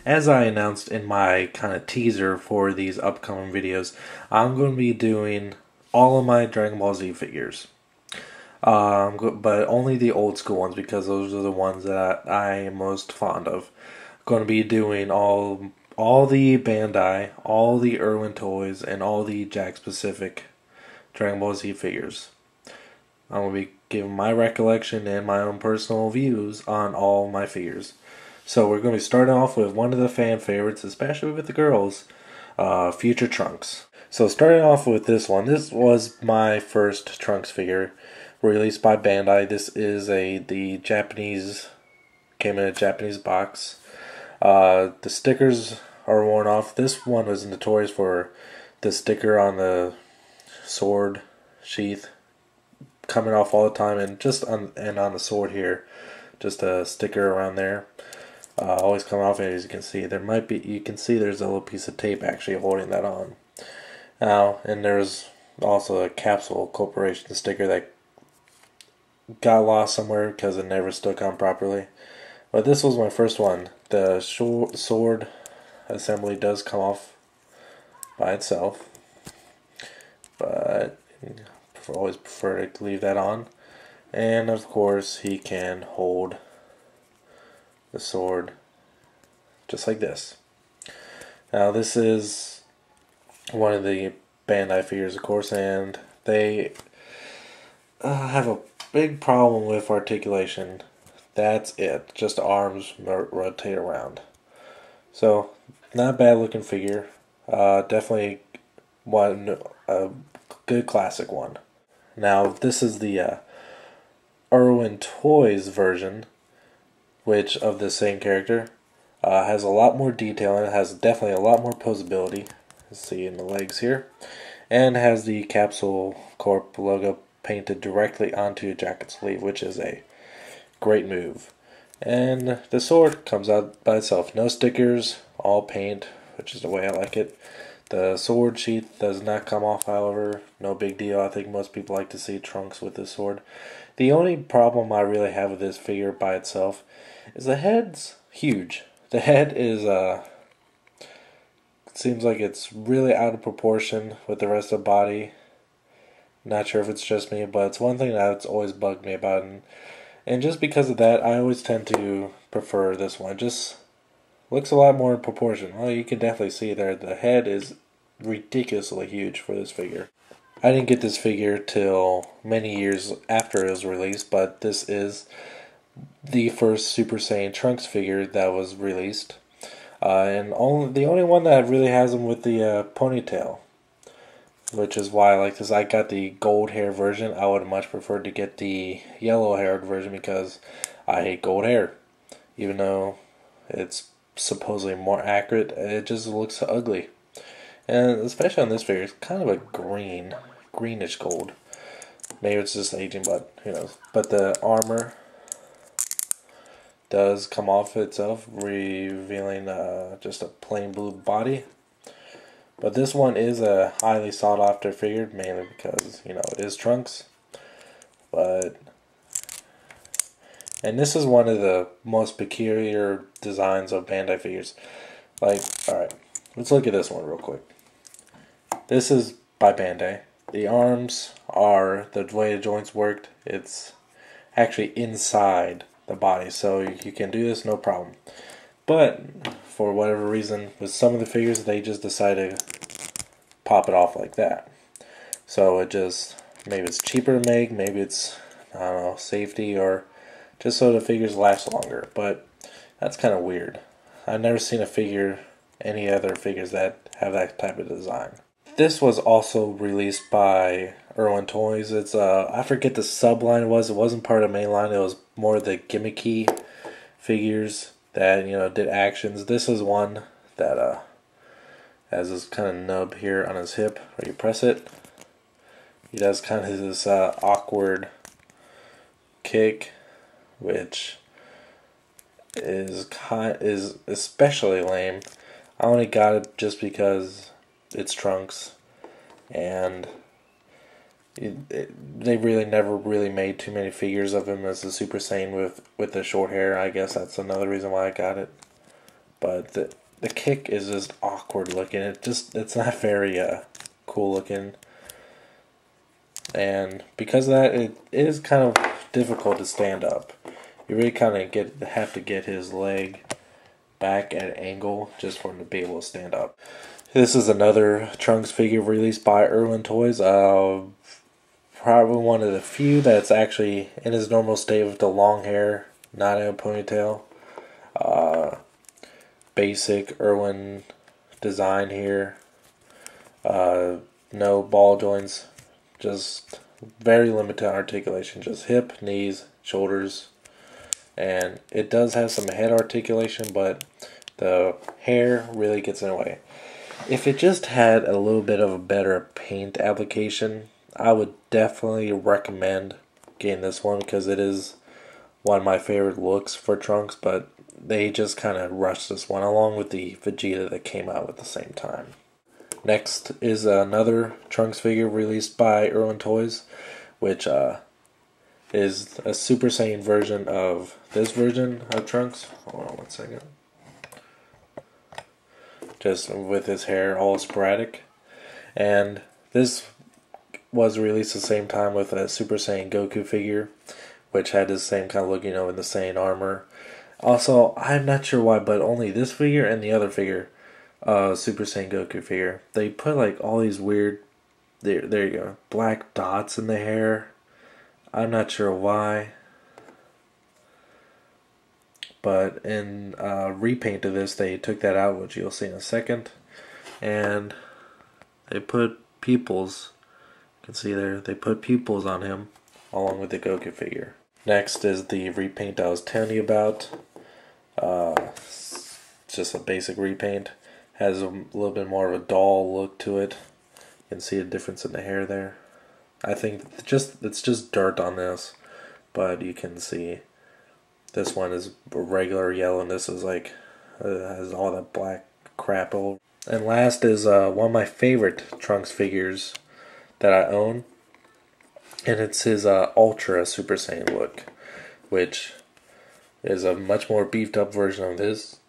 as I announced in my kind of teaser for these upcoming videos, I'm going to be doing all of my Dragon Ball Z figures. But only the old school ones because those are the ones that I am most fond of. Going to be doing all the Bandai, all the Irwin toys, and all the Jakks Pacific Dragon Ball Z figures. I'm going to be giving my recollection and my own personal views on all my figures. So we're going to be starting off with one of the fan favorites, especially with the girls, Future Trunks. So starting off with this one, this was my first Trunks figure released by Bandai. This is the Japanese, came in a Japanese box. The stickers are worn off. This one was notorious for the sticker on the sword sheath coming off all the time, and on the sword here, just a sticker around there, always coming off. As you can see, you can see there's a little piece of tape actually holding that on. Now, and there's also a Capsule Corporation sticker that got lost somewhere because it never stuck on properly. But this was my first one. The sword assembly does come off by itself, but I always prefer to leave that on. And of course, he can hold the sword just like this. Now, this is one of the Bandai figures, of course, and they have a big problem with articulation. That's it. Just the arms rotate around. So, not a bad looking figure. Definitely a good classic one. Now, this is the Irwin Toys version, which of the same character has a lot more detail and it has definitely a lot more posability. See in the legs here, and has the Capsule Corp logo painted directly onto a jacket sleeve, which is a great move. And the sword comes out by itself, no stickers, all paint, which is the way I like it. The sword sheath does not come off, however, no big deal. I think most people like to see Trunks with this sword. The only problem I really have with this figure by itself is the head's huge. The head is seems like it's really out of proportion with the rest of the body. Not sure if it's just me, but it's one thing that's always bugged me about it. And just because of that, I always tend to prefer this one. It just looks a lot more in proportion. Well, you can definitely see there the head is ridiculously huge for this figure. I didn't get this figure till many years after it was released, but this is the first Super Saiyan Trunks figure that was released. And the only one that really has him with the ponytail, which is why I like this. I got the gold hair version. I would have much preferred to get the yellow haired version because I hate gold hair. Even though it's supposedly more accurate, it just looks ugly. And especially on this figure, it's kind of a greenish gold. Maybe it's just aging, but who knows. But the armor does come off itself, revealing just a plain blue body. But this one is a highly sought after figure, mainly because, it is Trunks. And this is one of the most peculiar designs of Bandai figures. Alright, let's look at this one real quick. This is by Bandai. The arms are, the way the joints worked, it's actually inside the body, so you can do this no problem. But for whatever reason, with some of the figures, they just decide to pop it off like that. So maybe it's cheaper to make, maybe it's, I don't know, safety, or just so the figures last longer. But that's kind of weird. I've never seen any other figures that have that type of design. This was also released by Irwin Toys. It's I forget the subline it was. It wasn't part of the main line. It was more the gimmicky figures that did actions. This is one that has this kind of nub here on his hip where you press it. He does kind of this awkward kick, which is especially lame. I only got it just because it's Trunks, and they really never really made too many figures of him as a Super Saiyan with the short hair. I guess that's another reason why I got it. but the kick is just awkward looking. It's not very cool looking, and because of that, it is kind of difficult to stand up. You really kind of have to get his leg back at an angle just for him to be able to stand up. This is another Trunks figure released by Irwin Toys. Probably one of the few that's actually in his normal state with the long hair, not in a ponytail. Basic Irwin design here. No ball joints, just very limited articulation, just hip, knees, shoulders, and it does have some head articulation, but the hair really gets in the way. If it just had a little bit of a better paint application, I would definitely recommend getting this one because it is one of my favorite looks for Trunks, but they just kind of rushed this one along with the Vegeta that came out at the same time. Next is another Trunks figure released by Irwin Toys, which is a Super Saiyan version of this version of Trunks. Hold on one second. Just with his hair all sporadic. And this was released at the same time with a Super Saiyan Goku figure, which had the same kind of look, in the Saiyan armor. Also, I'm not sure why, but only this figure and the other figure, Super Saiyan Goku figure, they put like all these weird, there you go, black dots in the hair. I'm not sure why. But in repaint of this, they took that out, which you'll see in a second. And they put pupils, you can see there, they put pupils on him along with the Goku figure. Next is the repaint I was telling you about. It's just a basic repaint. Has a little bit more of a doll look to it. You can see a difference in the hair there. I think it's just dirt on this, but you can see this one is regular yellow and this is like has all that black crap over. And last is one of my favorite Trunks figures that I own, and it's his Ultra Super Saiyan look, which is a much more beefed up version of this.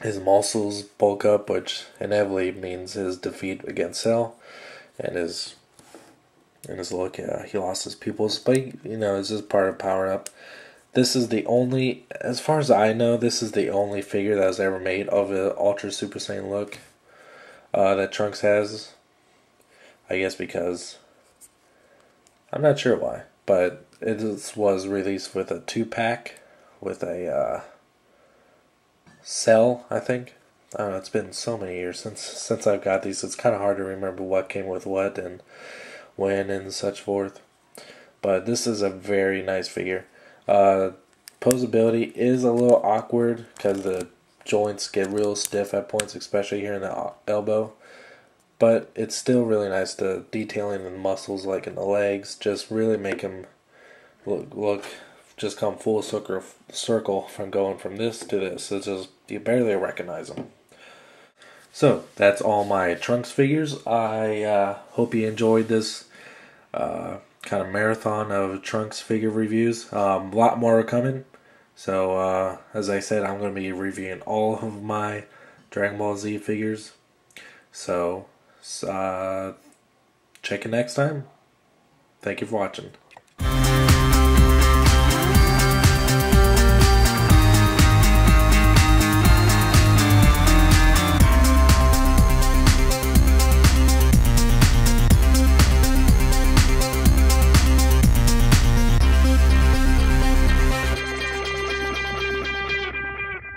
His muscles bulk up, which inevitably means his defeat against Cell, and his look, he lost his pupils, but it's just part of power up. This is the only, as far as I know, this is the only figure that was ever made of an Ultra Super Saiyan look that Trunks has. I guess because, I'm not sure why, but it was released with a 2-pack with a Cell, I think. I don't know, it's been so many years since I've got these, it's kind of hard to remember what came with what and when and such forth. But this is a very nice figure. Posability is a little awkward because the joints get real stiff at points, especially here in the elbow. But it's still really nice. The detailing and muscles, like in the legs, just really make him look just come full circle from going from this to this. It's just, you barely recognize him. So that's all my Trunks figures. I hope you enjoyed this kind of marathon of Trunks figure reviews. A lot more are coming. So as I said, I'm going to be reviewing all of my Dragon Ball Z figures. So check you next time. Thank you for watching.